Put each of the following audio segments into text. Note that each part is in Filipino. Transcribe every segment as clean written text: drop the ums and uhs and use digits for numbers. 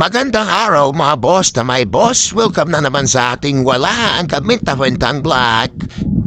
Magandang araw mga boss na may boss. Welcome na naman sa ating wala ang kamit-na-kwentang vlog.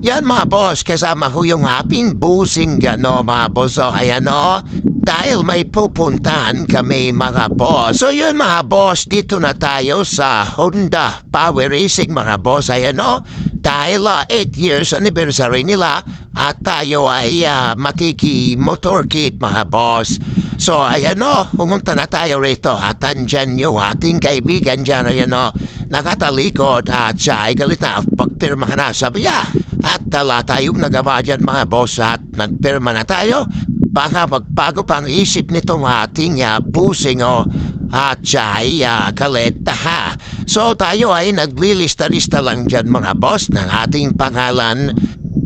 Yan mga boss, kasama ko yung ating busing gano mga boss. So ayan o, dahil may pupuntahan kami mga boss. So yun mga boss, dito na tayo sa Honda Power Racing mga boss. Ayan o, dahil 8 years anniversary nila at tayo ay makiki-motorcade mga boss. So ayan o, pumunta na tayo rito at andyan yung ating kaibigan dyan, ayan o, nakatalikod at siya ay galit na pagpirma na sabi niya. At tala tayong nagawa dyan mga boss at nagpirma na tayo. Baka magbago pang isip nitong ating busing o at siya ay galit ha. So tayo ay naglilista-lista lang dyan mga boss ng ating pangalan,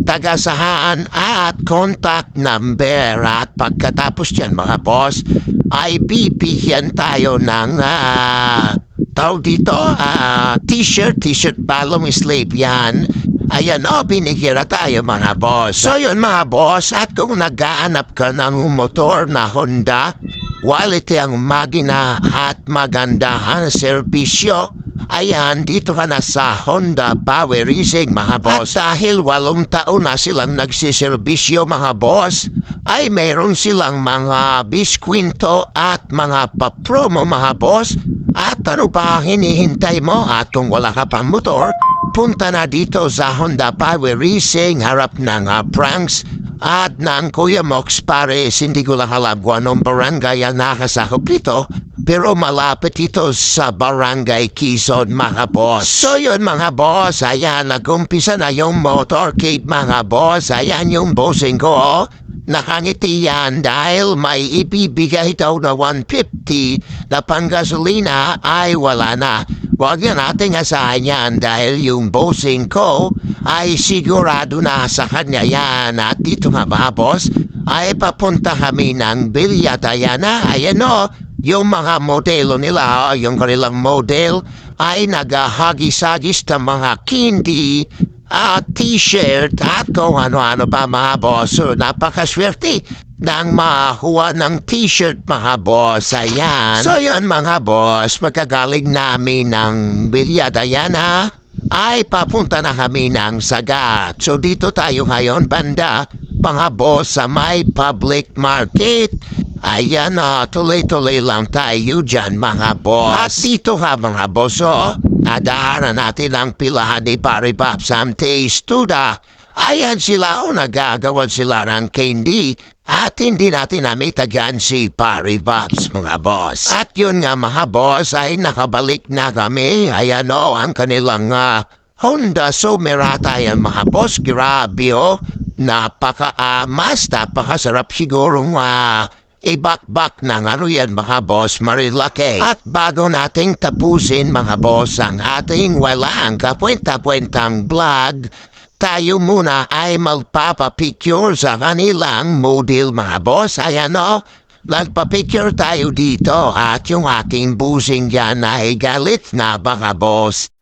tagasahaan at contact number. At pagkatapos dyan mga boss ay bibigyan tayo ng tawag dito t-shirt balong slave yan. Ayan o, binigyan na tayo mga boss. So yun mga boss, at kung nag-aanap ka ng motor na Honda, quality ang magina at magandahan serbisyo, ayan, dito ka na sa Honda Power Racing mga boss. At dahil 8 taon na silang nagsiservisyo mga boss, ay mayroon silang mga biskwento at mga papromo mga boss. At ano pa hinihintay mo? At kung wala ka pang motor, punta na dito sa Honda Power Racing, harap ng Pranks at ng Kuya Mox Pares. Hindi ko lang alam kung anong barangay ang nakasakop dito, pero malapit ito sa Barangay Quezon mga boss. So yun mga boss, ayan, nag-umpisa na yung motorcade mga boss. Ayan yung bossing ko, nakangiti yan dahil may ibibigay daw na 150 na panggasolina ay wala na. Huwag na natin asahan yan dahil yung bossing ko ay sigurado na sa kanya yan. At dito nga mga boss ay papunta kami ng Bilyatayana. Ayan o, yung mga modelo nila, yung kanilang model ay naghahagis-hagis ng mga candy t-shirt at kung ano-ano pa mga boss. So, napakaswerte nang makuha ng t-shirt mga boss. Ayan. So yun mga boss, magkagaling namin ng Bilyatayana ay papunta na kami ng Sagat. So dito tayo ngayon banda mga boss sa may public market. Ayan tuloy-tuloy lang tayo dyan mga boss. At dito ha mga boss nadaanan natin ang pilahan ni Paribaps ang Testuda. Ayan sila nagagawan sila ng candy at hindi natin namitagan si Paribaps mga boss. At yun nga mga boss ay nakabalik na kami. Ayan ang kanilang Honda Somerata yan mga boss. Grabe napakasarap siguro ibakbak ng yan mga boss, marilaki. At bago nating tapusin mga boss ang ating walang kapuwenta-puwentang vlog, tayo muna ay magpapapicture sa kanilang model mga boss. Ayan nagpapicture tayo dito at yung aking busing dyan ay galit na mga boss.